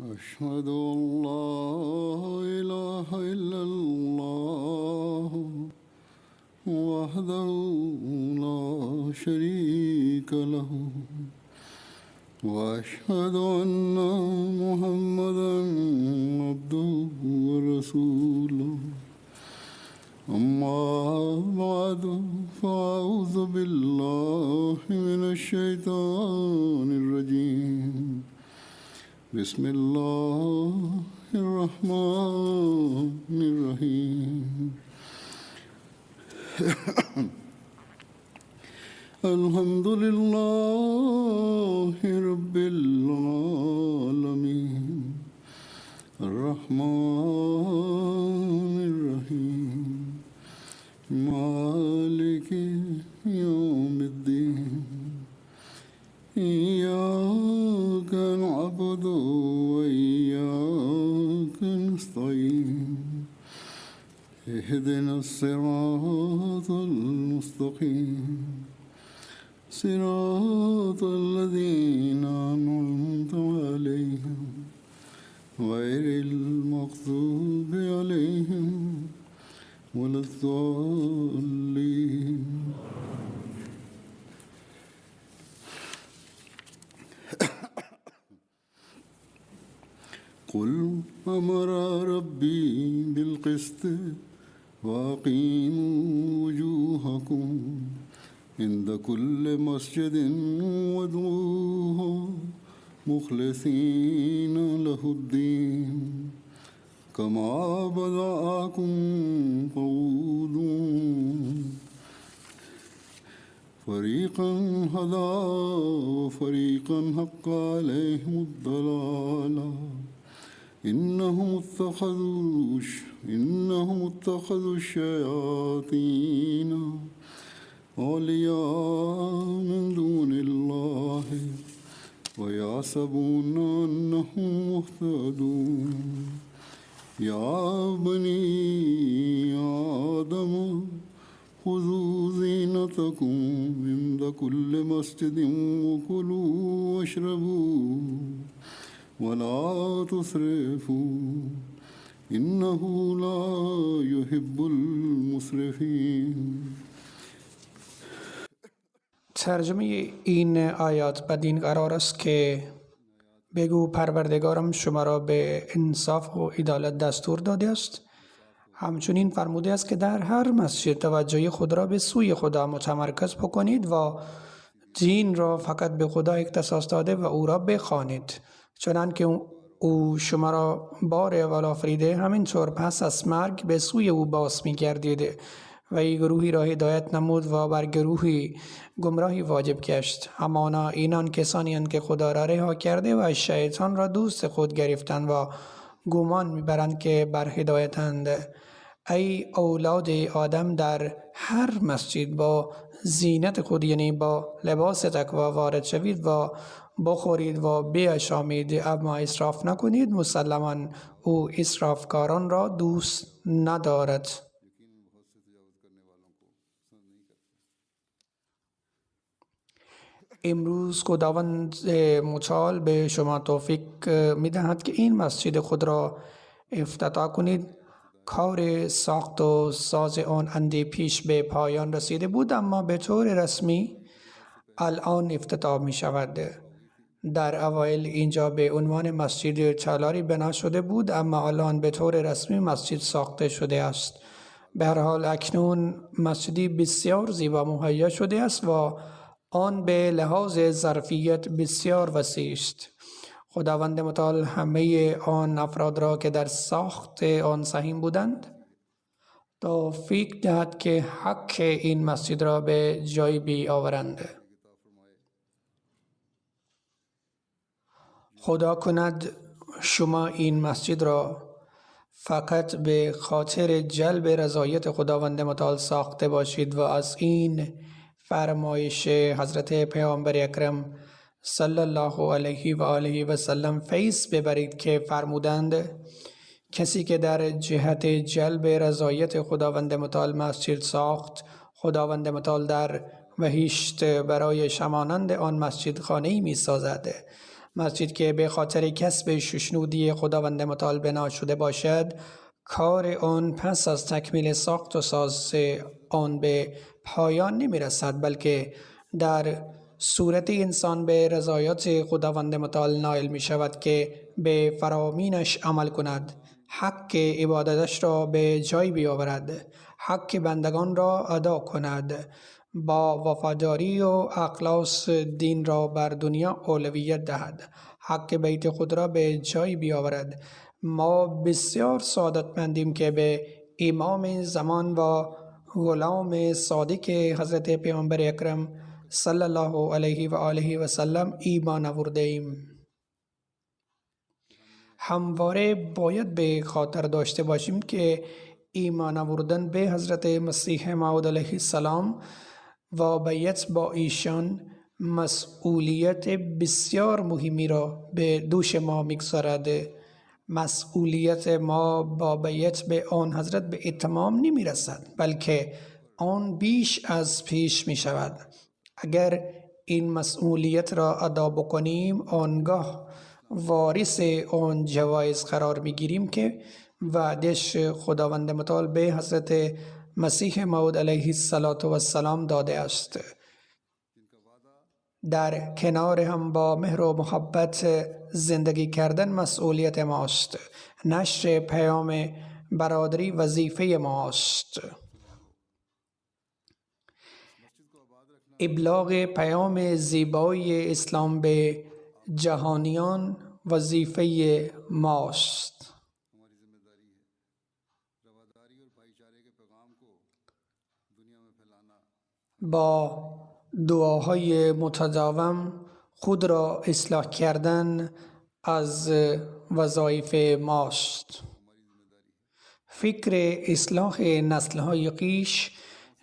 أشهد أن لا إله إلا الله وحده لا شريك له وأشهد أن محمدا عبده ورسوله أما بعد فأعوذ بالله من الشيطان الرجيم بسم الله الرحمن الرحيم الحمد لله رب العالمين الرحمن الرحيم مالك يوم الدين إياك نعبد وإياك نستعين اهدنا الصراط المستقيم صراط الذين أنعمت عليهم غير المغضوب عليهم ولا الضالين قل أمر ربي بالقسط وأقيموا وجوهكم عند كل مسجد وادعوه مخلصين له الدين كما بدأكم تعودون فريقا هدى وفريقا حق عليهم الضلالة إنهم اتخذوا الشياطين أولياء من دون الله ويحسبون أنهم مهتدون يا بني آدم خذوا زينتكم عند كل مسجد وكلوا واشربوا ولا تسرفوا إنه لا يحب المسرفين. ترجمه این آیات بدین قرار است که بگو پروردگارم شما را به انصاف و عدالت دستور داده است. همچنین فرموده است که در هر مسجد توجه خود را به سوی خدا متمرکز بکنید و دین را فقط به خدا اختصاص داده و او را بخوانید، چنانکه او شما را بار اول آفریده، همینطور پس از مرگ به سوی او باز می‌گردید و این گروهی را هدایت نمود و بر گروهی گمراهی واجب گشت. همانا اینان کسانی اند که خدا را رها کرده و شیطان را دوست خود گرفتند و گمان میبرند که بر هدایتند. ای اولاد آدم، در هر مسجد با زینت خود، یعنی با لباس تقوا وارد شوید و بخورید و بیاشامید، اما اسراف نکنید، مسلماً او اسرافکاران را دوست ندارد. امروز خداوند متعال به شما توفیق می‌دهد که این مسجد خود را افتتاح کنید. کار ساخت و ساز آن اندی پیش به پایان رسیده بود، اما به طور رسمی الان افتتاح می شود. در اوایل اینجا به عنوان مسجد تالاری بنا شده بود، اما الان به طور رسمی مسجد ساخته شده است. به هر حال اکنون مسجدی بسیار زیبا مهیا شده است و آن به لحاظ ظرفیت بسیار وسیع است. خداوند متعال همه آن افراد را که در ساخت آن سهیم بودند توفیق دهد که حق این مسجد را به جای بیاورند. خدا کند شما این مسجد را فقط به خاطر جلب رضایت خداوند متعال ساخته باشید و از این فرمایش حضرت پیامبر اکرم صلی الله علیه و آله و سلم فیض ببرید که فرمودند کسی که در جهت جلب رضایت خداوند متعال مسجد ساخت، خداوند متعال در بهشت برای شمانند آن مسجد خانه‌ای می سازد. مسجد که به خاطر کسب ششنودی خداوند متعال بنا شده باشد، کار آن پس از تکمیل ساخت و ساز آن به پایان نمی رسد، بلکه در صورت انسان به رضایت خداوند متعال نائل می شود که به فرامینش عمل کند، حق عبادتش را به جای بیاورد، حق بندگان را ادا کند، با وفاداری و اخلاص دین را بر دنیا اولویت دهد، حق بیت خود را به جای بیاورد. ما بسیار سعادتمندیم که به امام زمان و غلام صادق حضرت پیامبر اکرم صلی الله علیه و آله و سلم ایمان آورده ایم. همواره باید به خاطر داشته باشیم که ایمان آوردن به حضرت مسیح موعود علیه السلام و بیعت با ایشان مسئولیت بسیار مهمی را به دوش ما میگذارد. مسئولیت ما با بیعت به آن حضرت به اتمام نمی رسد، بلکه آن بیش از پیش می شود. اگر این مسئولیت را ادا بکنیم، آنگاه وارث آن جوایز قرار می گیریم که وعدش خداوند متعال به حضرت مسیح موعود علیه السلام داده است. در کنار هم با مهر و محبت زندگی کردن مسئولیت ماست. نشر پیام برادری وظیفه ماست. ابلاغ پیام زیبای اسلام به جهانیان وظیفه ماست. با دعاهای متداوم خود را اصلاح کردن از وظایف ماست. فکر اصلاح نسل‌های خویش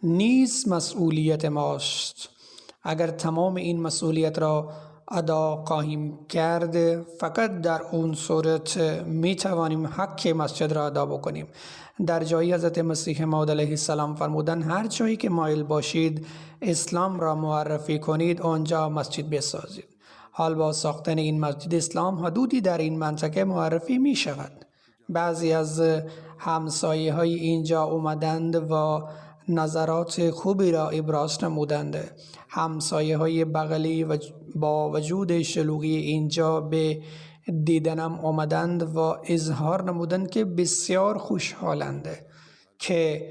نیز مسئولیت ماست. اگر تمام این مسئولیت را ادا خواهیم کرد، فقط در اون صورت می توانیم حق مسجد را ادا بکنیم. در جایی حضرت مسیح موعود علیه السلام فرمودن هر جایی که مایل باشید اسلام را معرفی کنید، آنجا مسجد بسازید. حال با ساختن این مسجد اسلام حدودی در این منطقه معرفی می شود. بعضی از همسایه های اینجا اومدند و نظرات خوبی را ابراز نمودند. همسایه های بغلی و با وجود شلوغی اینجا به دیدنم آمدند و اظهار نمودند که بسیار خوشحالند که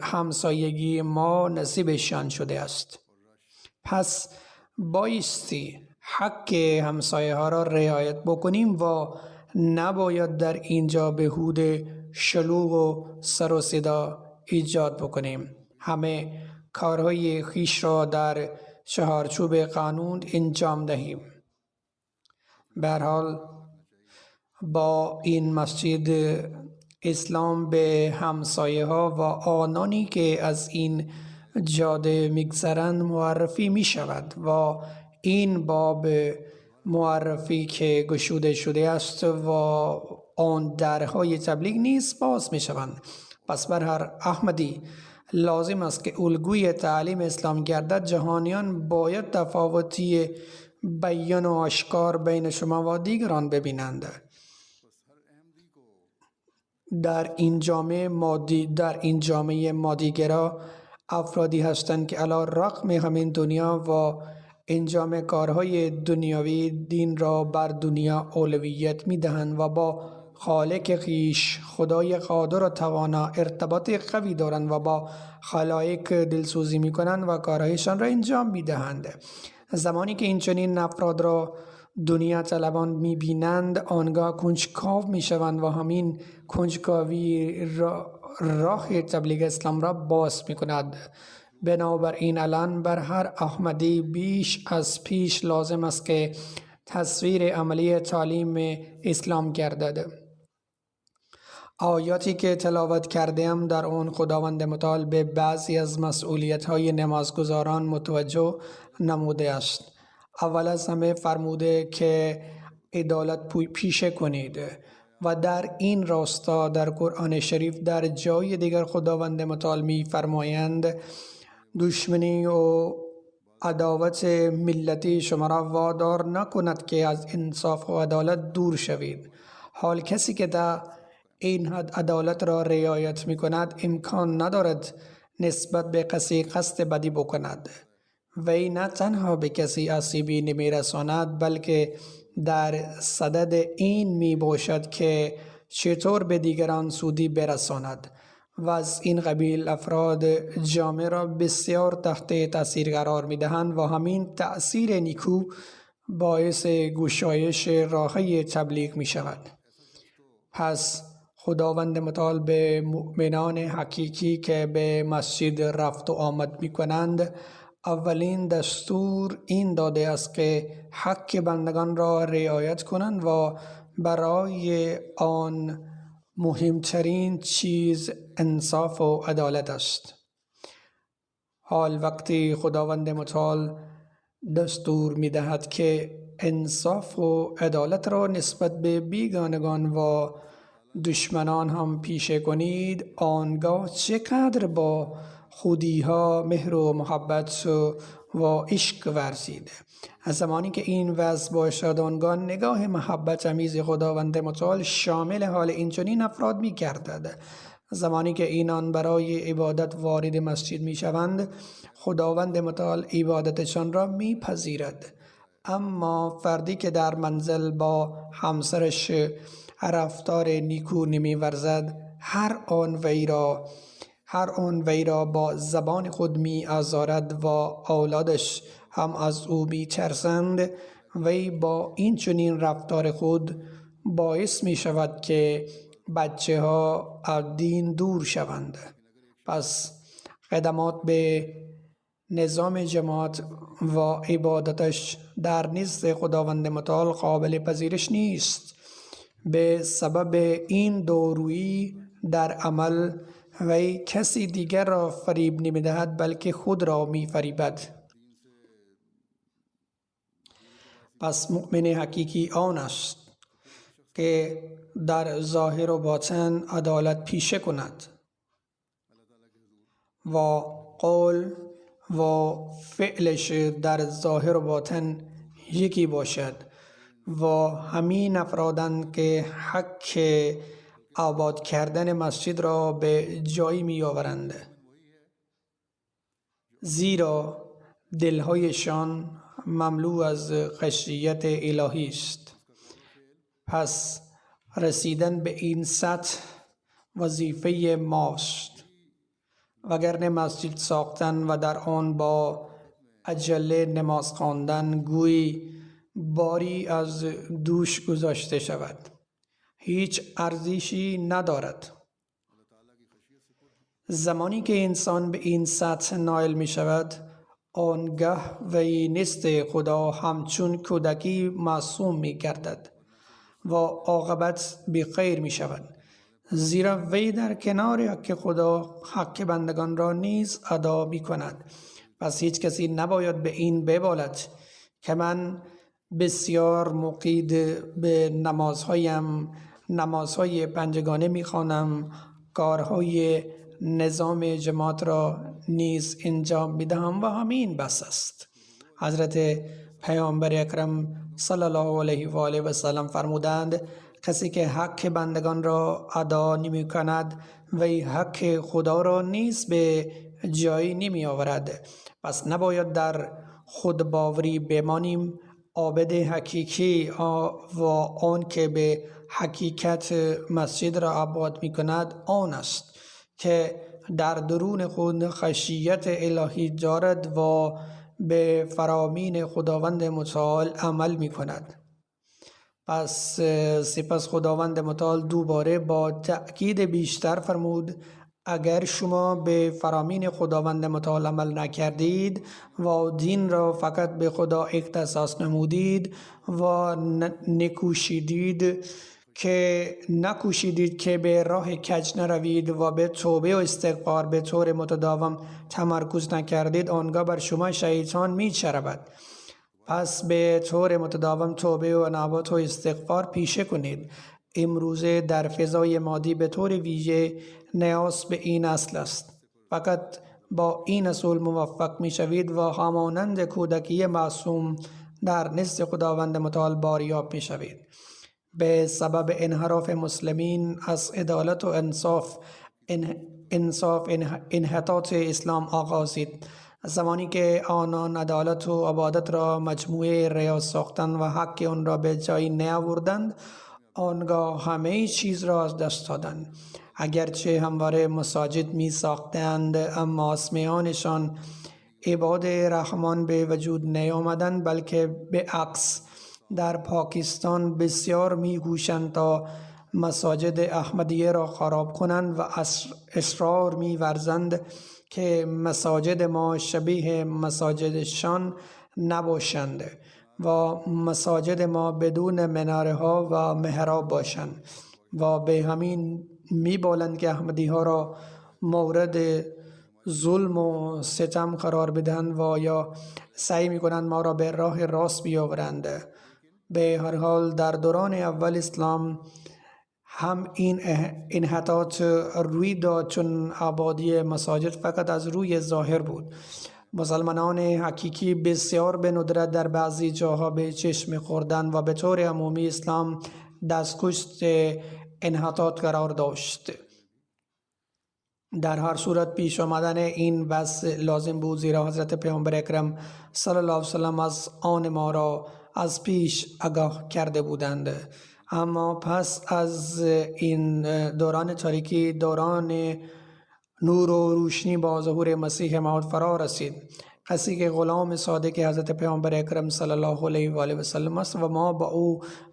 همسایگی ما نصیبشان شده است. پس بایستی حق همسایه ها را رعایت بکنیم و نباید در اینجا بهود شلوغ و سر و صدا ایجاد بکنیم. همه کارهای خویش را در چهارچوب قانون انجام دهیم. به هر حال با این مسجد اسلام به همسایه ها و آنانی که از این جاده میگذرند معرفی می شود و این باب معرفی که گشوده شده است و آن درهای تبلیغ نیز باز می شوند. پس بر هر احمدی لازم است که الگوی تعلیم اسلام گردد. جهانیان باید تفاوتی بیان و آشکار بین شما و دیگران ببینند. در این جامعه مادیگرا افرادی هستند که علی رغم همین دنیا و انجام کارهای دنیاوی دین را بر دنیا اولویت می دهند و با خالق خویش خدای قادر و توانا ارتباط قوی دارند و با خلایق دلسوزی می کنند و کارهایشان را انجام می دهند. زمانی که این چنین افراد را دنیا طلبان می بینند، آنگاه کنجکاو می شوند و همین کنجکاوی راه تبلیغ اسلام را باز می کند. بنابراین الان بر هر احمدی بیش از پیش لازم است که تصویر عملی تعلیم اسلام گردد. آیاتی که تلاوت کردیم در آن خداوند متعال به بعضی از مسئولیت‌های نمازگزاران متوجه نموده است. اول از همه فرموده که عدالت پیشه کنید و در این راستا در قرآن شریف در جای دیگر خداوند متعال می فرمایند دشمنی و عداوت ملتی شما را وادار نکند که از انصاف و عدالت دور شوید. حال کسی که در این حد عدالت را رعایت می کند امکان ندارد نسبت به کسی قصد بدی بکند. وی نه تنها به کسی آسیبی نمی رساند بلکه در صدد این می باشد که چطور به دیگران سودی برساند و از این قبیل افراد جامعه را بسیار تحت تأثیر قرار می دهند و همین تأثیر نیکو باعث گشایش راه تبلیغ می شود. پس خداوند متعال به مؤمنان حقیقی که به مسجد رفت و آمد می کنند اولین دستور این داده است که حق بندگان را رعایت کنند و برای آن مهمترین چیز انصاف و عدالت است. حال وقتی خداوند متعال دستور می دهد که انصاف و عدالت را نسبت به بیگانگان و دشمنان هم پیشه کنید، آنگاه چقدر با خودیها مهر و محبت و عشق ورزید. از زمانی که این وضع باشد آنگاه نگاه محبت آمیز خداوند متعال شامل حال اینچنین افراد می گردد. زمانی که اینان برای عبادت وارد مسجد می شوند خداوند متعال عبادتشان را می پذیرد. اما فردی که در منزل با همسرش رفتار نیکو نمی ورزد هر آن وی را با زبان خود می آزارد و اولادش هم از او می ترسند، وی با این چنین رفتار خود باعث می شود که بچه ها از دین دور شوند. پس خدمات به نظام جماعت و عبادتش در نزد خداوند متعال قابل پذیرش نیست. به سبب این دورویی در عمل وی کسی دیگر را فریب نمی دهد بلکه خود را می فریبد. پس مؤمن حقیقی آن است که در ظاهر و باطن عدالت پیشه کند و قول و فعلش در ظاهر و باطن یکی باشد و همین افرادند که حق آباد کردن مسجد را به جایی می آورند، زیرا دلهایشان مملو از خشیت الهی است. پس رسیدن به این سطح وظیفه ماست، وگرنه مسجد ساختن و در آن با عجله نماز خواندن گویی باری از دوش گذاشته شود، هیچ ارزشی ندارد. زمانی که انسان به این سطح نائل می شود آنگاه وی نزد خدا همچون کودکی معصوم می گردد و عاقبت بخیر می شود، زیرا وی در کنار حق خدا حق بندگان را نیز ادا می کند. پس هیچ کسی نباید به این ببالد که من بسیار مقید به نمازهای پنجگانه می خوانم، کارهای نظام جماعت را نیز انجام می دهم و همین بس است. حضرت پیامبر اکرم صلی الله علیه و آله و سلم فرمودند کسی که حق بندگان را ادا نمی کند وی حق خدا را نیز به جایی نمی آورد. پس نباید در خود باوری بمانیم. عابد حقیقی و آن که به حقیقت مسجد را آباد می کند آن است که در درون خود خشیت الهی دارد و به فرامین خداوند متعال عمل می کند. پس سپس خداوند متعال دوباره با تأکید بیشتر فرمود اگر شما به فرامین خداوند متعال عمل نکردید و دین را فقط به خدا اختصاص نمودید و نکوشیدید که به راه کج نروید و به توبه و استغفار به طور متداوم تمرکز نکردید آنگاه بر شما شیطان میچربد. پس به طور متداوم توبه و انابت و استغفار پیشه کنید. امروزه در فضای مادی به طور ویژه نیاز به این اصل است. فقط با این اصول موفق می شوید و همانند کودکی معصوم در نزد خداوند متعال باریاب می شوید. به سبب انحراف مسلمین از عدالت و انحطاط اسلام آغازید. زمانی که آنان عدالت و عبادت را مجموعه ریا ساختند و حق آن را به جای نیاوردند، آنگاه همه چیز را از دست دادند. اگرچه همواره مساجد می ساختند، اما اسمیانشان عباد رحمان به وجود نیامدند، بلکه به عکس در پاکستان بسیار می کوشند تا مساجد احمدیه را خراب کنند و اصرار می ورزند که مساجد ما شبیه مساجدشان نباشند و مساجد ما بدون مناره ها و محراب باشند و به همین می بولند که احمدی ها را مورد ظلم و ستم قرار بدهند و یا سعی می کنند ما را به راه راست بیاورند. به هر حال در دوران اول اسلام هم این انحطاط روی داد، چون آبادی مساجد فقط از روی ظاهر بود. مسلمانان حقیقی بسیار به ندرت در بعضی جاها به چشم خوردن و به طور عمومی اسلام دستکش انحطاط قرار داشت. در هر صورت پیش آمدن این وضع لازم بود، زیرا حضرت پیامبر اکرم صلی الله علیه وسلم از آن ما را از پیش آگاه کرده بودند. اما پس از این دوران تاریکی، دوران نور و روشنی با ظهور مسیح موعود فرا رسید. کسی که غلام صادق حضرت پیامبر اکرم صلی الله علیه و آله و سلم است و ما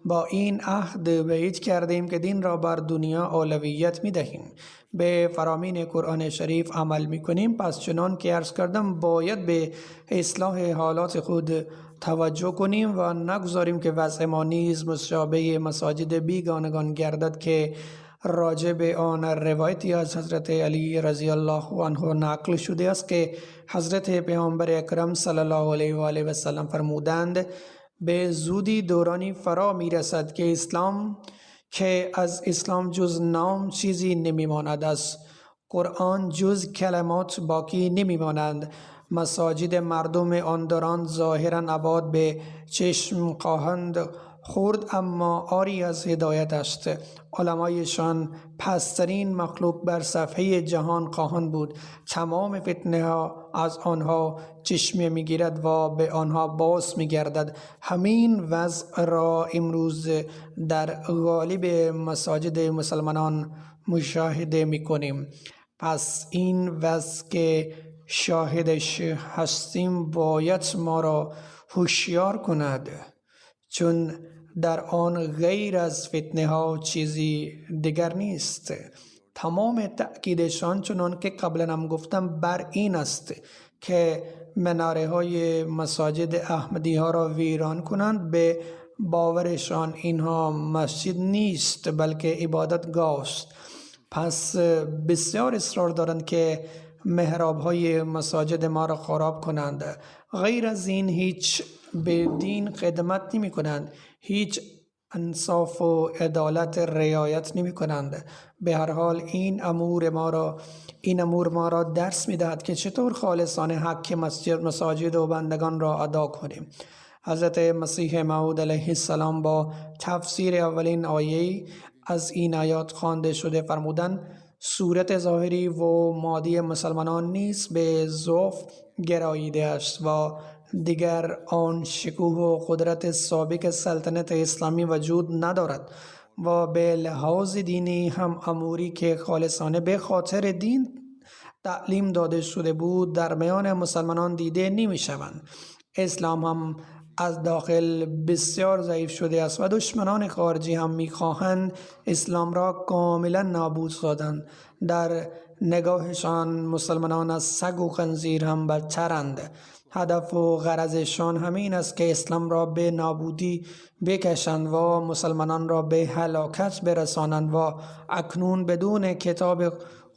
با این عهد بیعت کردیم که دین را بر دنیا اولویت می دهیم، به فرامین قرآن شریف عمل می کنیم. پس چنان که عرض کردم باید به اصلاح حالات خود توجه کنیم و نگذاریم که وضع ما نیز مشابه مساجد بیگانگان گردد که راجع به آن روایتی از حضرت علی رضی الله عنه نقل شده است که حضرت پیامبر اکرم صلی الله علیه و آله و سلم فرمودند به زودی دورانی فرا می رسد که از اسلام جز نام چیزی نمی ماند، از قرآن جز کلمات باقی نمی مانند. مساجد مردم آن دوران ظاهرا آباد به چشم خواهند خورد، اما آری از هدایت است. علمایشان پسترین مخلوق بر صفحه جهان خواهند بود. تمام فتنه ها از آنها چشمه میگیرد و به آنها باز میگردد. همین وضع را امروز در غالب مساجد مسلمانان مشاهده میکنیم. پس این وضع که شاهدش هستیم باید ما را هوشیار کند، چون در آن غیر از فتنه ها چیزی دیگر نیست. تمام تأکیدشان چنان که قبلا هم گفتم بر این است که مناره های مساجد احمدی ها را ویران کنند. به باورشان اینها مسجد نیست بلکه عبادتگاه است. پس بسیار اصرار دارند که محراب های مساجد ما را خراب کنند. غیر از این هیچ به دین خدمت نمی کنند، هیچ انصاف و عدالت رعایت نمی کنند. به هر حال این امور ما را درس می دهد که چطور خالصانه حق مساجد و بندگان را ادا کنیم. حضرت مسیح موعود علیه السلام با تفسیر اولین آیه از این آیات خوانده شده فرمودند صورت ظاهری و مادی مسلمانان نیز به ضعف گراییده است و دیگر آن شکوه و قدرت سابق سلطنت اسلامی وجود ندارد و به لحاظ دینی هم اموری که خالصانه به خاطر دین تعلیم داده شده بود در میان مسلمانان دیده نمی شوند. اسلام هم از داخل بسیار ضعیف شده است و دشمنان خارجی هم می‌خواهند اسلام را کاملا نابود سازند. در نگاهشان مسلمانان از سگ و خنزیر هم بدترند. هدف و غرضشان همین است که اسلام را به نابودی بکشند و مسلمانان را به هلاکت برسانند و اکنون بدون کتاب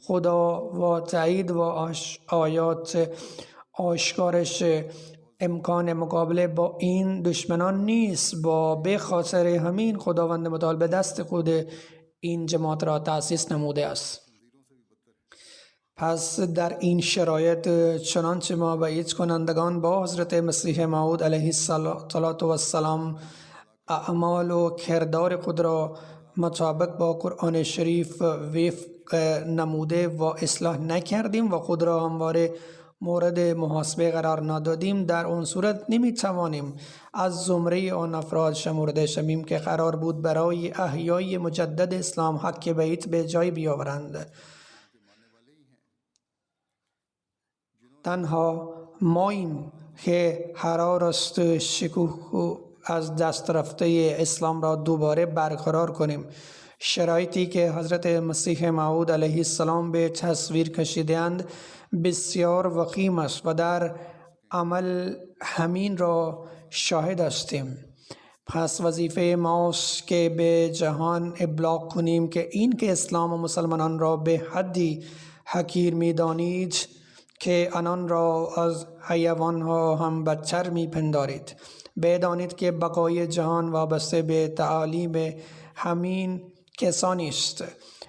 خدا و تایید و آیات آشکارش امکان مقابله با این دشمنان نیست. به خاطر همین خداوند متعال به دست خود این جماعت را تأسیس نموده است. پس در این شرایط چنانچه ما بعید کنندگان با حضرت مسیح موعود علیه السلام اعمال و کردار خود را مطابق با قرآن شریف وفق نموده و اصلاح نکردیم و خود را همواره مورد محاسبه قرار ندادیم، در اون صورت نمی توانیم از زمره آن افراد شمرده شویم که قرار بود برای احیای مجدد اسلام حق بیت به جای بیاورند. تنها ماییم که قرار است شکوه از دست رفته اسلام را دوباره برقرار کنیم. شرایطی که حضرت مسیح موعود علیه السلام به تصویر کشیدند بسیار وخیم است و در عمل همین را شاهد هستیم. پس وظیفه ماست که به جهان ابلاغ کنیم که این که اسلام و مسلمانان را به حدی حقیر می دانید که آنان را از حیوانها هم بدتر می پندارید. بدانید که بقای جهان وابسته به تعالیم همین کسانی است.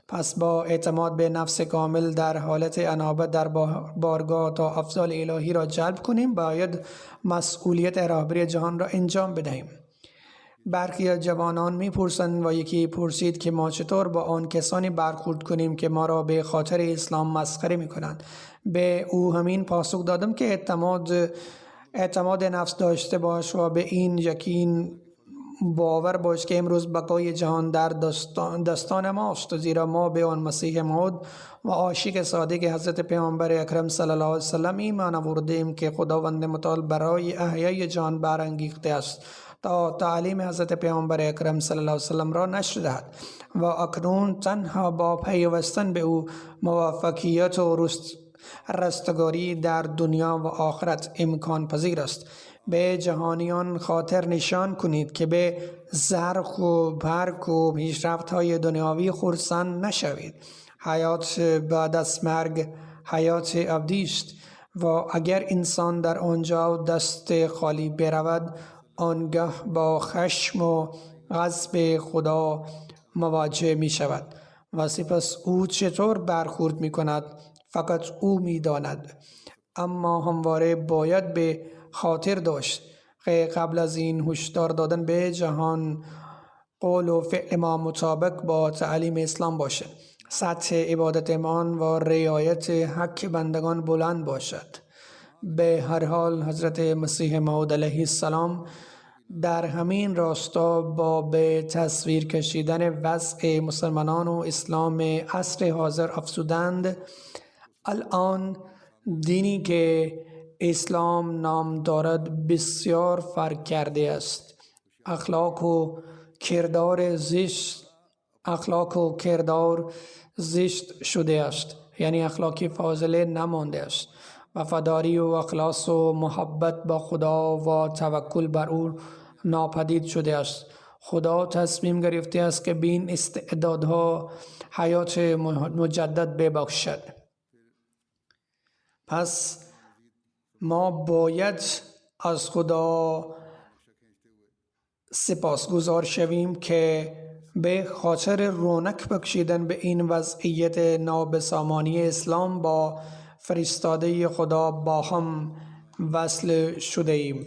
پس با اعتماد به نفس کامل در حالت انابت در بارگاه تا افضال الهی را جلب کنیم، باید مسئولیت راهبری جهان را انجام بدهیم. برخی از جوانان میپرسند و یکی پرسید که ما چطور با آن کسانی برخورد کنیم که ما را به خاطر اسلام مسخره میکنند. به او همین پاسخ دادم که اعتماد نفس داشته باش و به این یقین باور باش که امروز بقای جهان در دستان ماست، زیرا ما به آن مسیح موعود و عاشق صادق حضرت پیامبر اکرم صلی الله علیه وسلم ایمان آوردیم که خداوند متعال برای احیای جهان برانگیخته است تا تعلیم حضرت پیامبر اکرم صلی الله علیه وسلم را نشر دهد و اکنون تنها با پیوستن به او موفقیت و رستگاری در دنیا و آخرت امکان پذیر است. به جهانیان خاطر نشان کنید که به زرق و برق و پیشرفت های دنیاوی خرسند نشوید. حیات بعد از مرگ حیات ابدی است و اگر انسان در آنجا دست خالی برود، آنگاه با خشم و غضب خدا مواجه می شود و سپس او چطور برخورد می کند فقط او می داند. اما همواره باید به خاطر داشت که قبل از این هشدار دادن به جهان قول و فعل ما مطابق با تعلیم اسلام باشد، سطح عبادت ایمان و رعایت حق بندگان بلند باشد. به هر حال حضرت مسیح موعود علیه السلام در همین راستا با به تصویر کشیدن وضع مسلمانان و اسلام عصر حاضر افزودند: الان دینی که اسلام نام دارد بسیار فرق کرده است. اخلاق و کردار زشت شده است، یعنی اخلاقی فاضله نمانده است. وفاداری و اخلاص و محبت با خدا و توکل بر او ناپدید شده است. خدا تصمیم گرفته است که به این استعدادها حیات مجدد ببخشد. پس ما باید از خدا سپاسگزار شویم که به خاطر رونق بخشیدن به این وضعیت نابسامانی اسلام با فرستاده خدا با هم وصل شده ایم.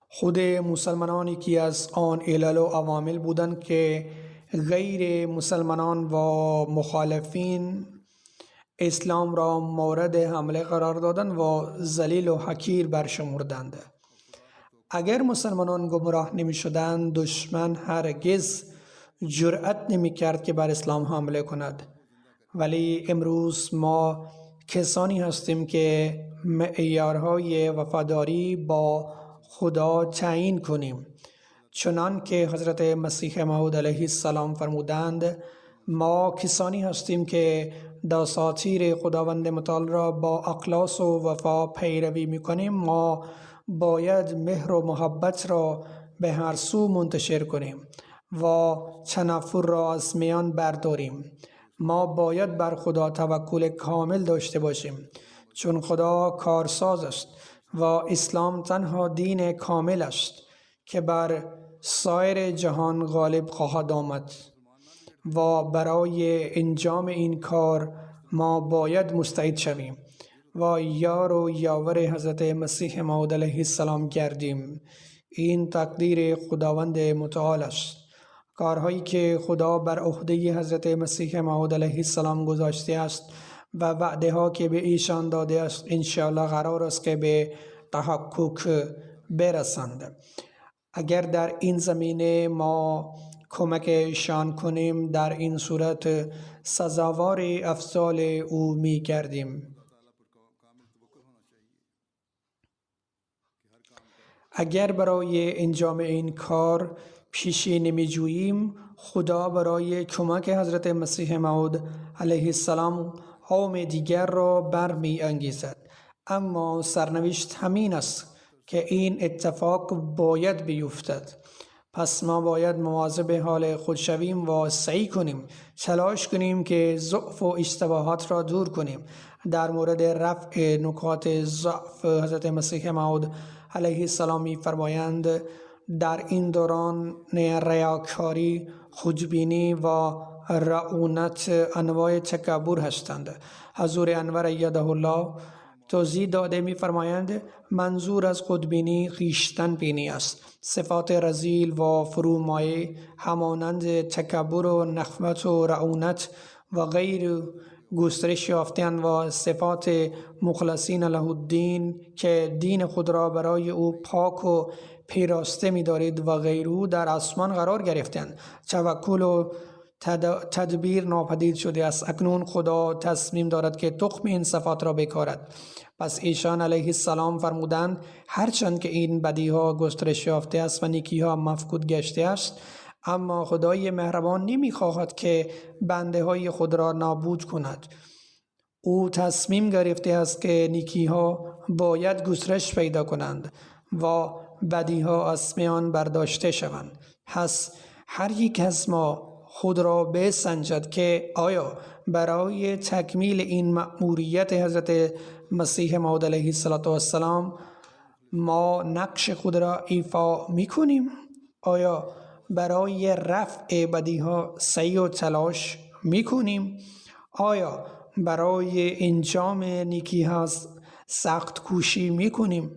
خود مسلمانانی که از آن علل و عوامل بودند که غیر مسلمانان و مخالفین اسلام را مورد حمله قرار دادند و ذلیل و حقیر برشمردند. اگر مسلمانان گمراه نمی شدند، دشمن هرگز جرأت نمی کرد که بر اسلام حمله کند. ولی امروز ما کسانی هستیم که معیارهای وفاداری با خدا تعیین کنیم، چنان که حضرت مسیح موعود علیه السلام فرمودند: ما کسانی هستیم که دساتیر خداوند متعال را با اخلاص و وفا پیروی میکنیم. ما باید مهر و محبت را به هر سو منتشر کنیم و تنفر را از میان برداریم. ما باید بر خدا توکل کامل داشته باشیم، چون خدا کارساز است و اسلام تنها دین کامل است که بر سایر جهان غالب خواهد آمد و برای انجام این کار ما باید مستعد شویم و یار و یاور حضرت مسیح موعود علیه السلام گردیم. این تقدیر خداوند متعال است. کارهایی که خدا بر عهده حضرت مسیح موعود علیه السلام گذاشته است و وعده ها که به ایشان داده است انشاءالله قرار است که به تحقق برسند. اگر در این زمینه ما کمک ایشان کنیم در این صورت سزاوار افضال او می گردیم. اگر برای انجام این کار پیشی نمی جوییم خدا برای کمک حضرت مسیح موعود علیه السلام قوم دیگر را برمی انگیزد. اما سرنوشت همین است که این اتفاق باید بیفتد. پس ما باید مواظب حال خود شویم و سعی کنیم تلاش کنیم که ضعف و اشتباهات را دور کنیم. در مورد رفع نکات ضعف حضرت مسیح موعود علیه السلام می فرمایند در این دوران ریاکاری، خودبینی و رعونت انواع تکبر هستند. حضور انور ایده الله توضیح داده می فرمایند منظور از خودبینی خویشتن بینی است. صفات رذیل و فرومایه همانند تکبر و نخوت و رعونت و غیر گسترش یافتن و صفات مخلصین له الدین که دین خود را برای او پاک و پیراسته می دارید و غیره در آسمان قرار گرفتند. توکل و تدبیر ناپدید شده است. اکنون خدا تصمیم دارد که تخم این صفات را بکارد. پس ایشان علیه السلام فرمودند هرچند که این بدی ها گسترش یافته است و نیکی ها مفقود گشته است، اما خدای مهربان نمی خواهد که بنده های خود را نابود کند. او تصمیم گرفته است که نیکی ها باید گسترش پیدا کنند و بدی ها از میان برداشته شوند. پس هر یک از ما خود را بسنجد که آیا برای تکمیل این مأموریت حضرت مسیح موعود علیه السلام ما نقش خود را ایفا می کنیم؟ آیا برای رفع بدی ها سعی و تلاش می کنیم؟ آیا برای انجام نیکی ها سخت کوشی می کنیم؟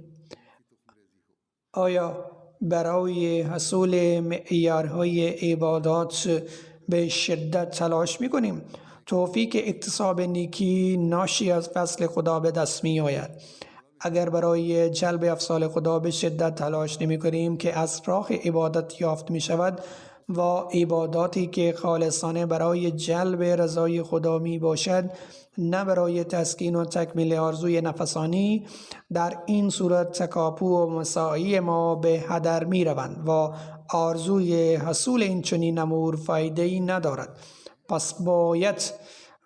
آیا برای حصول معیارهای عبادات به شدت تلاش می کنیم؟ توفیق اکتساب نیکی ناشی از فضل خدا به دست می آید. اگر برای جلب افضال خدا به شدت تلاش نمی کنیم که از راه عبادت یافت می شود و عباداتی که خالصانه برای جلب رضای خدا می باشد نه برای تسکین و تکمیل آرزوی نفسانی، در این صورت تکاپو و مساعی ما به هدر می روند و آرزوی حصول این چنین امور فایده‌ای ندارد. پس باید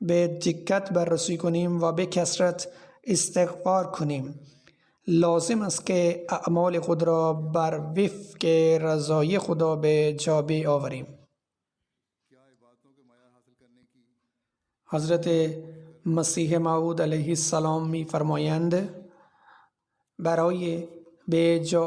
به دقت بررسی کنیم و به کثرت استغفار کنیم. لازم است که اعمال خود را بر وفق رضای خدا به جا بیاوریم. حضرت مسیح موعود علیه السلام می فرمایند برای به جا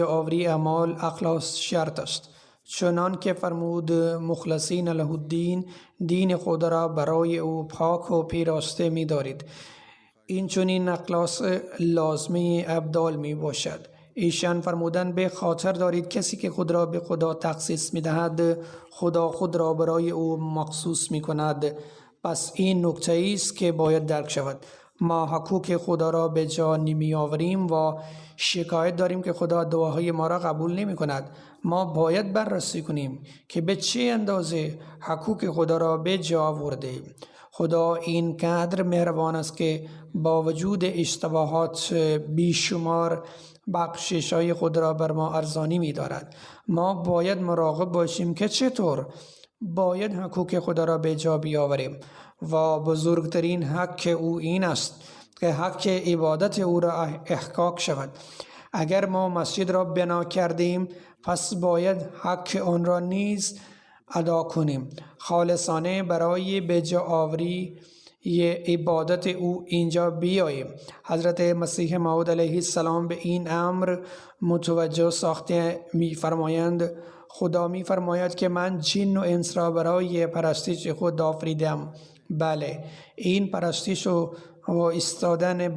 آوری اعمال اخلاص شرط است. چنان که فرمود مخلصین له الدین، دین خود را برای او پاک و پیراسته می دارید. این چنین اخلاص لازمه ابدال می باشد. ایشان فرمودند به خاطر دارید کسی که خود را به خدا تخصیص می دهد خدا خود را برای او مخصوص می کند. پس این نکته است که باید درک شود. ما حقوق خدا را به جا نمی آوریم و شکایت داریم که خدا دعاهای ما را قبول نمی کند. ما باید بررسی کنیم که به چه اندازه حقوق خدا را به جا آوردیم. خدا این قدر مهربان است که با وجود اشتباهات بیشمار بخشش‌های خود را بر ما ارزانی می دارد. ما باید مراقب باشیم که چطور باید حقوق خدا را به جا بیاوریم و بزرگترین حق او این است که حق عبادت او را احقاق شود. اگر ما مسجد را بنا کردیم پس باید حق آن را نیز ادا کنیم. خالصانه برای به جا آوری یه عبادت او اینجا بیاییم. حضرت مسیح موعود علیه السلام به این امر متوجه ساخته می‌فرمایند خدا می‌فرماید که من جن و انس را برای پرستش خود آفریدم. بله، این پرستش و ایستادن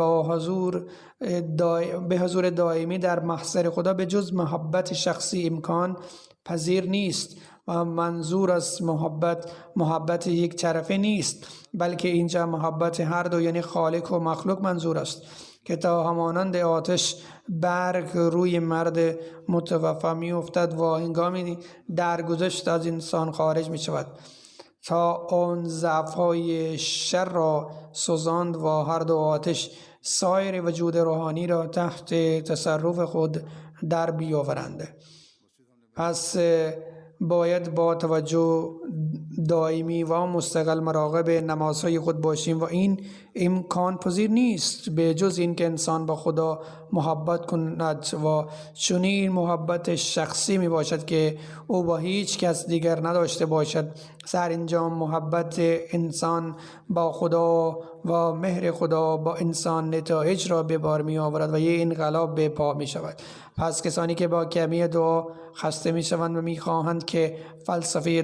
به حضور دائمی در محضر خدا به جز محبت شخصی امکان پذیر نیست و منظور از محبت یک طرفه نیست، بلکه اینجا محبت هر دو یعنی خالق و مخلوق منظور است که تا همانند آتش برگ روی مرد متوفی می افتد و هنگامی درگذشت از انسان خارج می شود تا آن ضعف‌های شر را سوزاند و هر دو آتش سایر وجود روحانی را تحت تصرف خود در بیاورند. پس باید با توجه دائمی و مستقل مراقب نمازهای خود باشیم و این امکان پذیر نیست به جز این که انسان با خدا محبت کند و چنین محبت شخصی می باشد که او با هیچ کس دیگر نداشته باشد. سرانجام محبت انسان با خدا و مهر خدا با انسان نتایج را به بار می آورد و یه انقلاب به پا می شود. پس کسانی که با کمی دعا خسته می شوند و می خواهند که فلسفه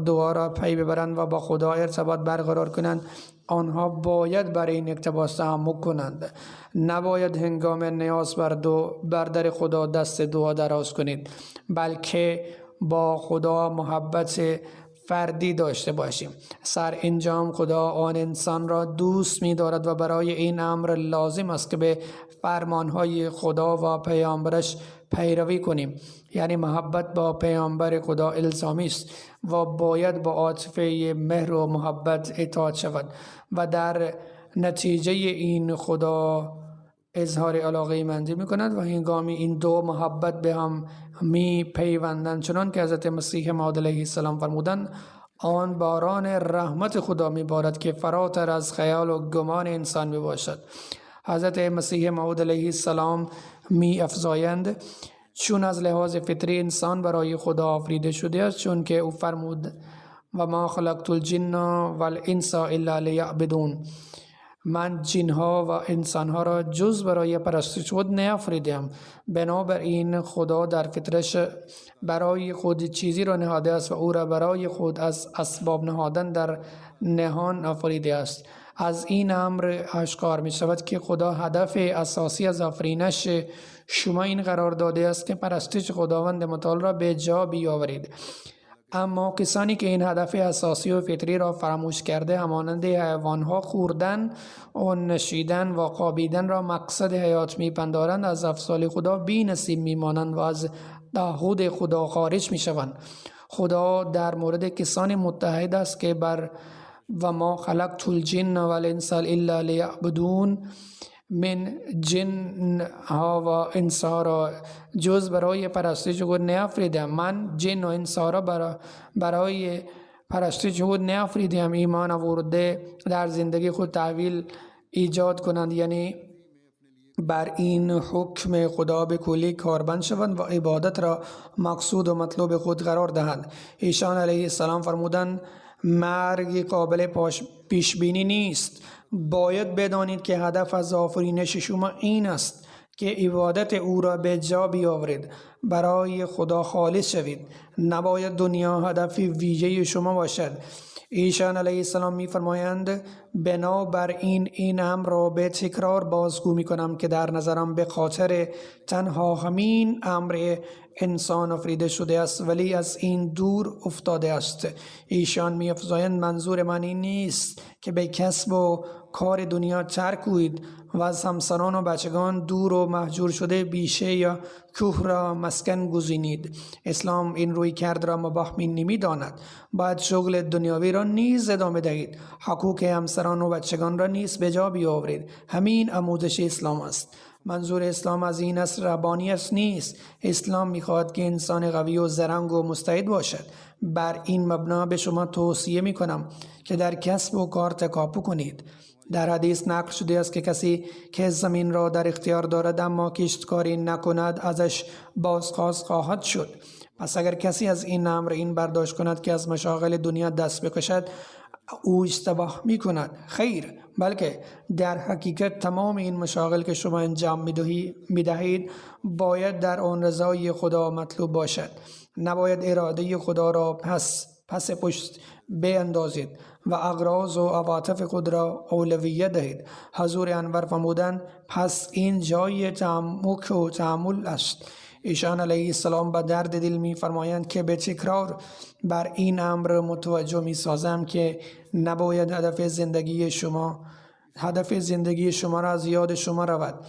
دعا را پی ببرند و با خدا ارتباط برقرار کنند، آنها باید برای این اقتباس تحمل کنند. نباید هنگام نیاز بر در خدا دست دعا دراز کنید، بلکه با خدا محبت فردی داشته باشیم. سرانجام خدا آن انسان را دوست می دارد و برای این امر لازم است که به فرمانهای خدا و پیامبرش پیروی کنیم. یعنی محبت با پیامبر خدا الزامی است و باید با عاطفه مهر و محبت اطاعت شود و در نتیجه این خدا اظهار علاقه مندی می کند و هنگامی این دو محبت به هم می پیوندند، چنان که حضرت مسیح موعود علیه السلام فرمودند آن باران رحمت خدا می بارد که فراتر از خیال و گمان انسان می باشد. حضرت مسیح موعود علیه السلام می افزایند چون از لحاظ فطری انسان برای خدا آفریده شده است، چون که او فرمود و ما خلقت الجن والانس الا لیعبدون، من جنها و انسانها را جز برای پرستش خود نیافریدم. بنابراین خدا در فطرش برای خود چیزی را نهاده است و او را برای خود از اسباب نهادن در نهان آفریده است. از این امر آشکار می شود که خدا هدف اساسی از آفرینش شما این قرار داده است که پرستش خداوند متعال را به جا بیاورید. اما کسانی که این هدف اساسی و فطری را فراموش کرده همانند حیوانها خوردن و نشیدن و خوابیدن را مقصد حیات میپندارند، از افضال خدا بی نصیب میمانند و از تعهد خدا خارج میشوند. خدا در مورد کسانی متحد است که و ما خلقت الجن والانس الا لیعبدون، من جن ها و انس ها را جز برای پرستش خود نیافریدم. من جن و انس ها را برای پرستش خود نیافریدم. ایمان آورده در زندگی خود تحویل ایجاد کنند، یعنی بر این حکم خدا به کلی کاربند شوند و عبادت را مقصود و مطلوب خود قرار دهند. ایشان علیه السلام فرمودند مرگ قابل پیش بینی نیست. باید بدانید که هدف از آفرینش شما این است که عبادت او را به جا بیاورید، برای خدا خالص شوید. نباید دنیا هدف ویژه شما باشد. ایشان علیه السلام می فرمایند بنابراین این امر را به تکرار بازگو می کنم که در نظرم به خاطر تنها همین امر انسان آفریده شده است ولی از این دور افتاده است. ایشان می افزایند منظور من این نیست که به کسب و کار دنیا ترک کنید و از همسران و بچگان دور و مهجور شده بیشه یا کوه را مسکن گزینید. اسلام این روی کرد را مباح نمی داند. باید شغل دنیاوی را نیز ادامه دهید، حقوق همسران و بچگان را نیز به جا بیاورید. همین آموزش اسلام است. منظور اسلام از این اصل ربانیت نیست. اسلام می‌خواهد که انسان قوی و زرنگ و مستعد باشد. بر این مبنا به شما توصیه می‌کنم که در کسب و کار تکاپو کنید. در حدیث نقل شده است که کسی که زمین را در اختیار دارد اما کشتکاری نکند ازش بازخواست خواهد شد. پس اگر کسی از این امر این برداشت کند که از مشاغل دنیا دست بکشد او اشتباه می کند. خیر، بلکه در حقیقت تمام این مشاغل که شما انجام می دهید باید در آن رضای خدا مطلوب باشد. نباید اراده خدا را پس پشت بیندازید و اغراض و عواطف خود را اولویت دهید. حضور انور فرمودند پس این جای تعمق و تأمل است. ایشان علیه السلام به درد دل می فرمایند که به تکرار بر این امر متوجه می سازم که نباید هدف زندگی شما را از یاد شما رود.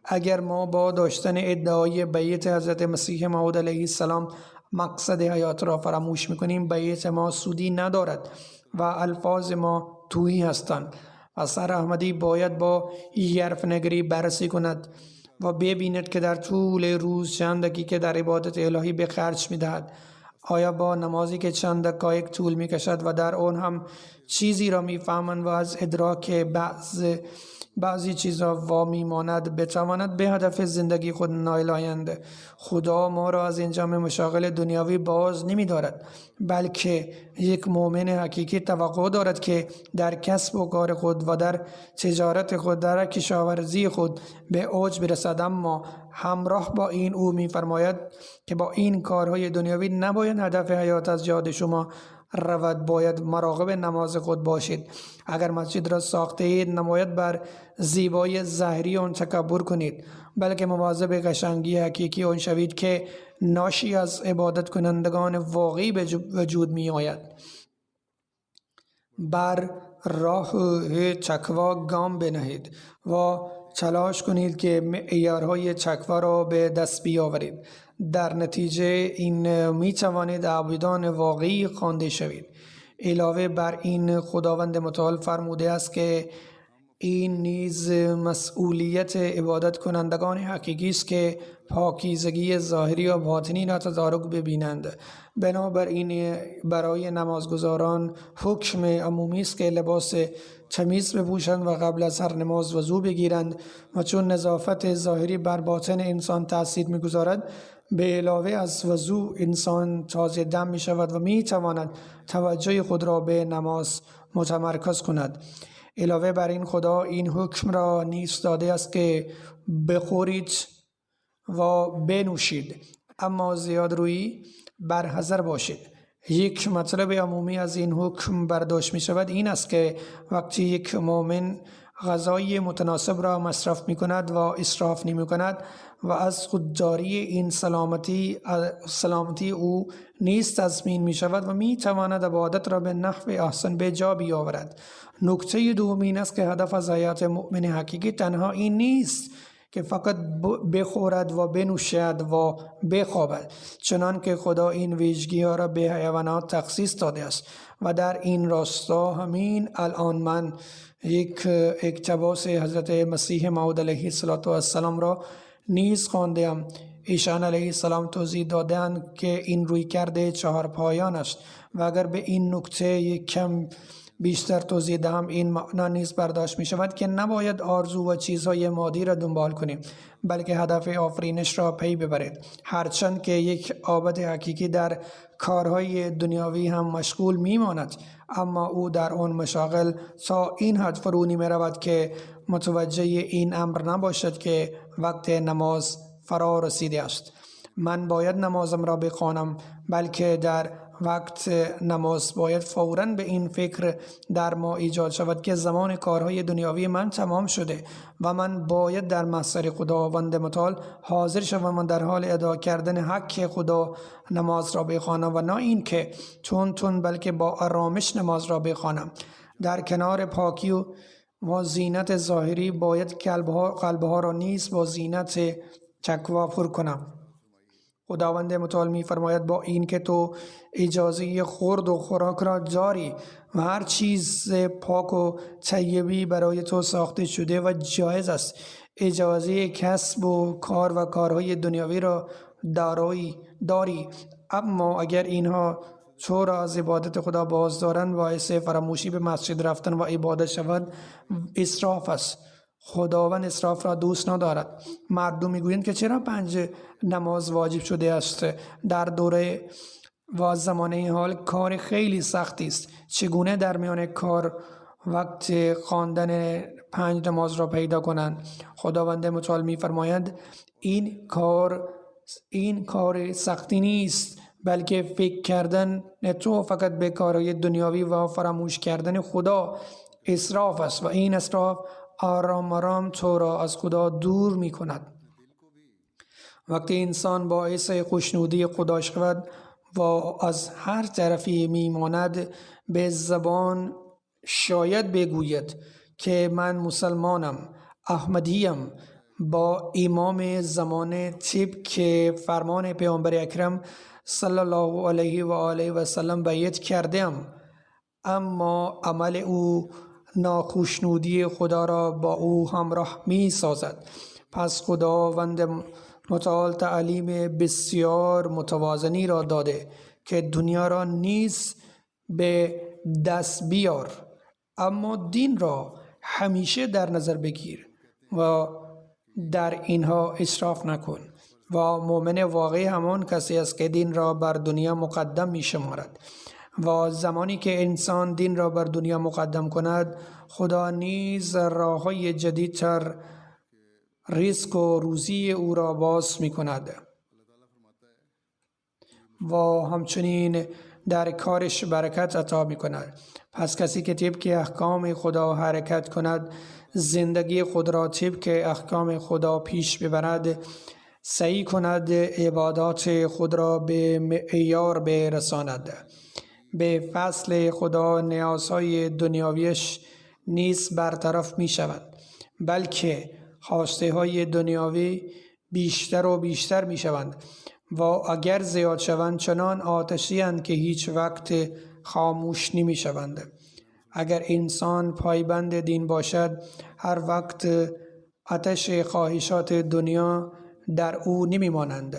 اگر ما با داشتن ادعای بیعت حضرت مسیح موعود علیه السلام مقصد حیات را فراموش میکنیم، بیعت ما سودی ندارد و الفاظ ما توهی هستند. و سر احمدی باید با یرفنگری بررسی کند و ببیند که در طول روز چند دقیقه در عبادت الهی به خرج می‌دهد. آیا با نمازی که چند دقایق طول می‌کشد و در آن هم چیزی را می‌فهمند و از ادراک بعضی چیزها وامی ماند بتواند به هدف زندگی خود نائل آیند؟ خدا ما را از انجام مشاغل دنیاوی باز نمی دارد، بلکه یک مؤمن حقیقی توقع دارد که در کسب و کار خود و در تجارت خود، در کشاورزی خود به اوج برسد. اما همراه با این او می فرماید که با این کارهای دنیاوی نباید هدف حیات از یاد شما رود. باید مراقب نماز خود باشید. اگر مسجد را ساخته اید نباید بر زیبایی ظاهری آن تکبر کنید، بلکه مواظب قشنگی حقیقی آن شوید که ناشی از عبادت کنندگان واقعی به وجود می آید. بر راه تقوا گام بنهید و تلاش کنید که معیارهای تقوا را به دست بیاورید. در نتیجه این می توانید عابدان واقعی خوانده شوید. علاوه بر این خداوند متعال فرموده است که این نیز مسئولیت عبادت کنندگان حقیقی است که پاکیزگی ظاهری و باطنی را تدارک ببینند. بنابراین برای نمازگزاران حکم عمومی است که لباس تمیز بپوشند و قبل از هر نماز وضو بگیرند و چون نظافت ظاهری بر باطن انسان تاثیر می‌گذارد، به علاوه از وضو انسان تازه دم می شود و می تواند توجه خود را به نماز متمرکز کند. علاوه بر این خدا این حکم را نیز داده است که بخورید و بنوشید، اما زیاد روی برحذر باشید. یک مطلب عمومی از این حکم برداشت می شود این است که وقتی یک مؤمن غذای متناسب را مصرف می کند و اسراف نمی کند و از خودداری این سلامتی او نیز تضمین می شود و می تواند عبادت را به نحو احسن به جا بیاورد. نکته دوم این است که هدف از حیات مؤمن حقیقی تنها این نیست که فقط بخورد و بنوشد و بخوابد، چنان که خدا این ویژگی ها را به حیوانات تخصیص داده است. و در این راستا همین الان من یک اقتباس حضرت مسیح موعود علیه السلام را نیز خواندم. ایشان علیه السلام توضیح دادند که این روی کرده 4 پایان است و اگر به این نکته یک کم بیشتر توضیح دهم این معنا نیز برداشت می شود که نباید آرزو و چیزهای مادی را دنبال کنیم، بلکه هدف آفرینش را پی ببرید. هرچند که یک عابد حقیقی در کارهای دنیاوی هم مشغول می ماند، اما او در آن مشاغل تا این حد فرو می رود که متوجه این امر نباشد که وقت نماز فرا رسیده است. من باید نمازم را بخوانم، بلکه در وقت نماز باید فوراً به این فکر در ما ایجاد شود که زمان کارهای دنیاوی من تمام شده و من باید در محضر خداوند متعال حاضر شوم و در حال ادا کردن حق خدا نماز را بخوانم و نه این که تون بلکه با آرامش نماز را بخوانم. در کنار پاکی و زینت ظاهری باید قلبها را نیز با زینت تقوا پر کنم. خداوند متعال می فرماید با این که تو اجازه خورد و خوراک را داری و هر چیز پاک و طیبی برای تو ساخته شده و جایز است، اجازه کسب و کار و کارهای دنیاوی را داری، اما اگر اینها تو را از عبادت خدا باز دارند باعث فراموشی به مسجد رفتن و عبادت شود، اسراف است. خداوند اسراف را دوست ندارد. مردم میگویند که چرا 5 نماز واجب شده است در دوره و زمانه حال کار خیلی سختی است. چگونه در میان کار وقت خواندن 5 نماز را پیدا کنند؟ خداوند متعال می‌فرماید این کار سختی نیست، بلکه فکر کردن تو فقط به کارهای دنیاوی و فراموش کردن خدا اسراف است و این اسراف آرام آرام تو را از خدا دور می کند. وقتی انسان باعث خوشنودی خدا شود و از هر طرفی می ماند، به زبان شاید بگوید که من مسلمانم، احمدیم، با امام زمان طبق فرمان پیامبر اکرم صلی الله علیه و آله و سلم بیعت کردم، اما عمل او ناخوشنودی خدا را با او همراه می سازد. پس خداوند متعال تعلیم بسیار متوازنی را داده که دنیا را نیز به دست بیار، اما دین را همیشه در نظر بگیر و در اینها اسراف نکن. و مؤمن واقعی همان کسی است که دین را بر دنیا مقدم می شمارد و زمانی که انسان دین را بر دنیا مقدم کند، خدا نیز راه‌های جدیدتر رزق و روزی او را باز می کند و همچنین در کارش برکت عطا می کند. پس کسی که طبق احکام خدا حرکت کند، زندگی خود را طبق احکام خدا پیش ببرد، سعی کند عبادات خود را به معیار برساند، به فضل خدا نیازهای دنیاویش نیز برطرف می شود، بلکه خواسته های دنیاوی بیشتر و بیشتر می شوند و اگر زیاد شوند چنان آتشی اند که هیچ وقت خاموش نمی شوند. اگر انسان پایبند دین باشد، هر وقت آتش خواهشات دنیا در او نمی مانند.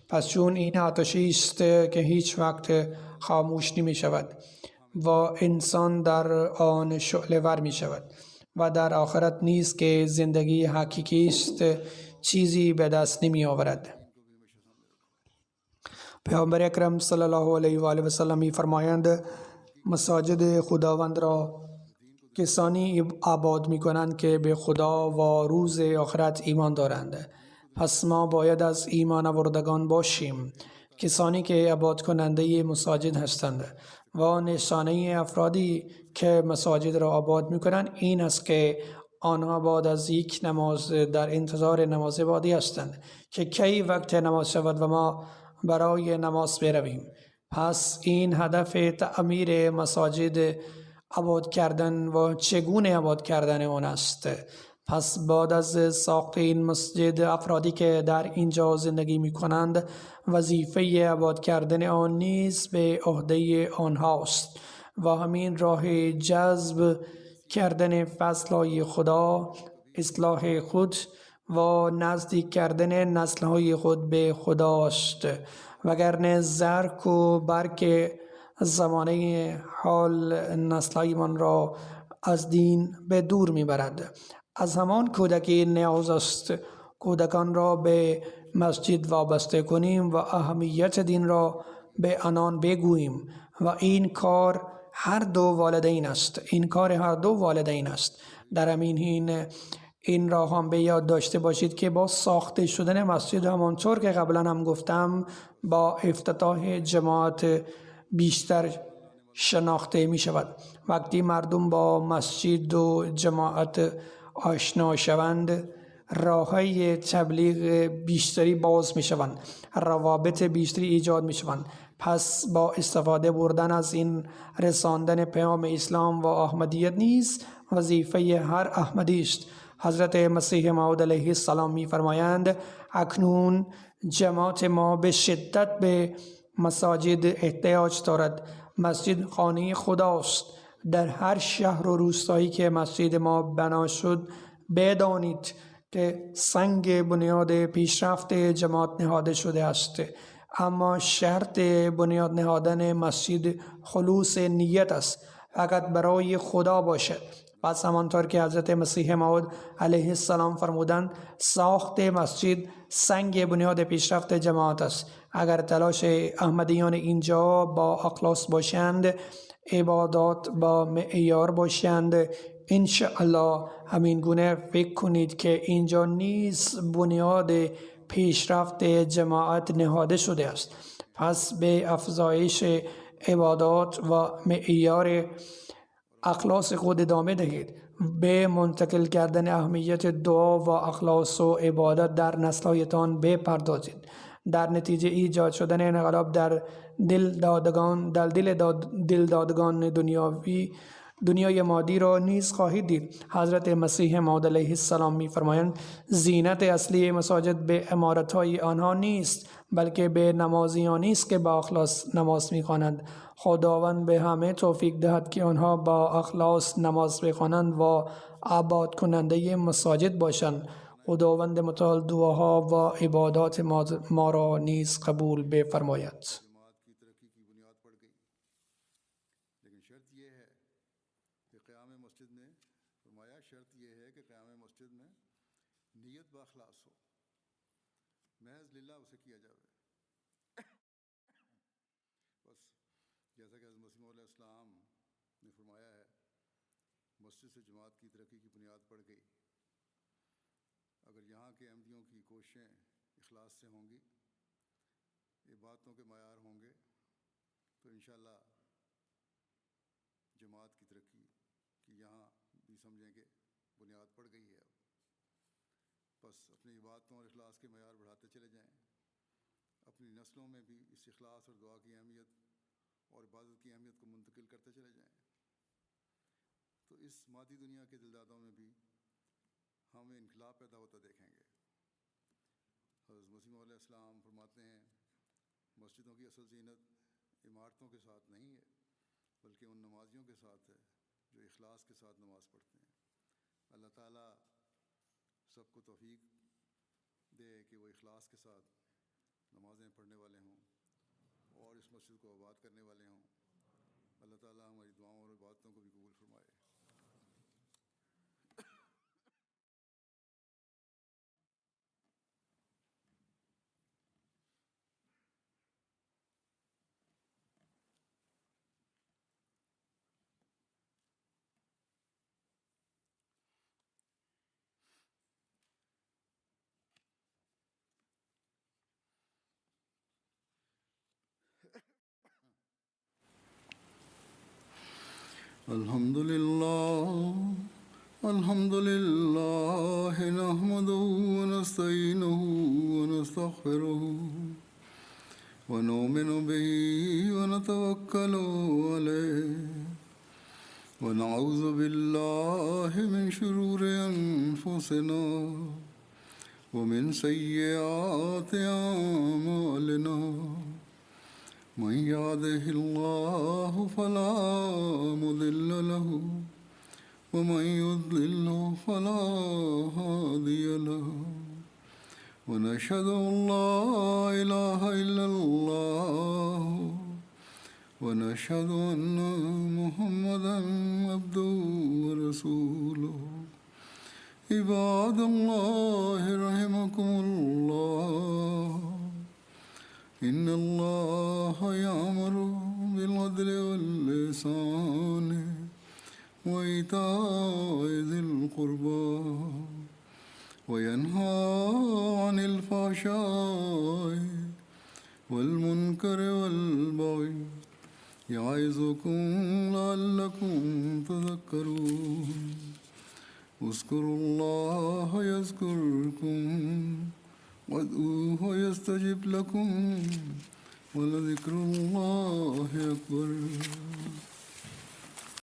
پس چون این آتشی است که هیچ وقت خاموش نمی شود و انسان در آن شعله ور می شود و در آخرت نیز که زندگی حقیقی است چیزی به دست نمی آورد. پیامبر اکرم صلی الله علیه و آله و سلم می فرمایند مساجد خداوند را کسانی آباد می کنند که به خدا و روز آخرت ایمان دارند. پس ما باید از ایمان آوردگان باشیم، کسانی که آباد کننده مساجد هستند. و نشانه افرادی که مساجد را آباد می کنند این است که آنها بعد از یک نماز در انتظار نماز بعدی هستند که کی وقت نماز شود و ما برای نماز برویم. پس این هدف تعمیر مساجد آباد کردن و چگونه آباد کردن آن است. پس بعد از ساخت این مسجد، افرادی که در اینجا زندگی می کنند وظیفه آباد کردن آن نیز به عهده آنهاست و همین راه جذب کردن فضل‌های خدا، اصلاح خود و نزدیک کردن نسل‌های خود به خداست. وگرنه زرق و برق زمانه حال نسل‌های من را از دین به دور می‌برد. از همان کودکی نیاز است کودکان را به مسجد وابسته کنیم و اهمیت دین را به آنان بگوییم و این کار هر دو والدین است. در همین حین این را هم به یاد داشته باشید که با ساخته شدن مسجد، همانطور که قبلا هم گفتم، با افتتاح جماعت بیشتر شناخته می شود. وقتی مردم با مسجد و جماعت آشنا شوند، راه‌های تبلیغ بیشتری باز می شوند، روابط بیشتری ایجاد می شوند. پس با استفاده بردن از این رساندن پیام اسلام و احمدیت نیز وظیفه هر احمدی است. حضرت مسیح موعود علیه السلام می فرمایند اکنون جماعت ما به شدت به مساجد احتیاج دارد. مسجد خانه خداست. در هر شهر و روستایی که مسجد ما بنا شد، بدانید که سنگ بنیاد پیشرفت جماعت نهاده شده است. اما شرط بنیاد نهادن مسجد خلوص نیت است، فقط برای خدا باشد پس همانطور که حضرت مسیح موعود علیه السلام فرمودند ساخت مسجد سنگ بنیاد پیشرفت جماعت است. اگر تلاش احمدیان اینجا با اخلاص باشند، عبادات با معیار باشند، انشاءالله همین گونه فکر کنید که اینجا نیز بنیاد پیشرفت جماعت نهاده شده است. پس به افزایش عبادات و معیار اخلاص خود ادامه دهید. به منتقل کردن اهمیت دعا و اخلاص و عبادت در نسل‌هایتان بپردازید. در نتیجه ایجاد شدن انقلاب در دل دادگان دنیای مادی را نیز خواهید دید. حضرت مسیح موعود علیه السلام می‌فرمایند زینت اصلی مساجد به عمارت‌های آنها نیست، بلکه به نمازیانی است که با اخلاص نماز می‌خوانند. خداوند به همه توفیق دهد که آنها با اخلاص نماز بخوانند و آباد کننده مساجد باشند. خداوند متعال دعاها و عبادات ما را نیز قبول بفرماید. जमात की तरक्की की बुनियाद पड़ गई, लेकिन शर्त यह है कि क़याम मस्जिद ने फरमाया शर्त यह है कि क़याम मस्जिद में नीयत बाखलास हो, महज लिल्लाह उसे किया जावे। बस जैसा कि हज़रत मसीह मौला इस्लाम ने फरमाया है मस्जिद से जमात की तरक्की की बुनियाद पड़ गई। अगर यहाँ के अहमदियों की कोशिशें इखलास से होंगी, इबादतों के मयार होंगे, तो इंशाअल्लाह जमात की तरक्की की यहाँ भी समझेंगे बुनियाद पड़ गई है। अब बस अपनी इबादतों और इखलास के मयार बढ़ाते चले जाएं, अपनी नस्लों में भी इस इखलास और दुआ की अहमियत और इबादत की अहमियत को मुंतकिल करते चले जाएं, तो इस मादी दुनिया के दिलदादों में भी हमें इनकलाब पैदा होता देखेंगे। हज़रत मसीह मौला इस्लाम फरमाते हैं मस्जिदों की असल ज़ीनत इमारतों के साथ नहीं है, बल्कि उन नमाजियों के साथ है जो इखलास के साथ नमाज़ पढ़ते हैं। अल्लाह ताला सबको तौफीक दे कि वो इखलास के साथ नमाज़ें पढ़ने वाले हों और इस मस्जिद को आबाद करने वाले हों। अल्लाह ताला हमारी दुआओं और इबादतों को भी कबूल फरमाए। الحمد لله نحمده ونستعينه ونستغفره ونؤمن به ونتوكل عليه ونعوذ بالله من شرور أنفسنا ومن سيئات أعمالنا من يهده الله فلا مضل له ومن يضلل فلا هادي له ونشهد أن لا إله إلا الله ونشهد أن محمدا عبده ورسوله عباد الله رحمكم الله إن الله يأمر بالعدل والإحسان وإيتاء ذي القربى وينهى عن الفحشاء والمنكر والبغي يعظكم لعلكم تذكرون اذكروا الله يذكركم وادعوه يستجب لكم ولذكر الله أكبر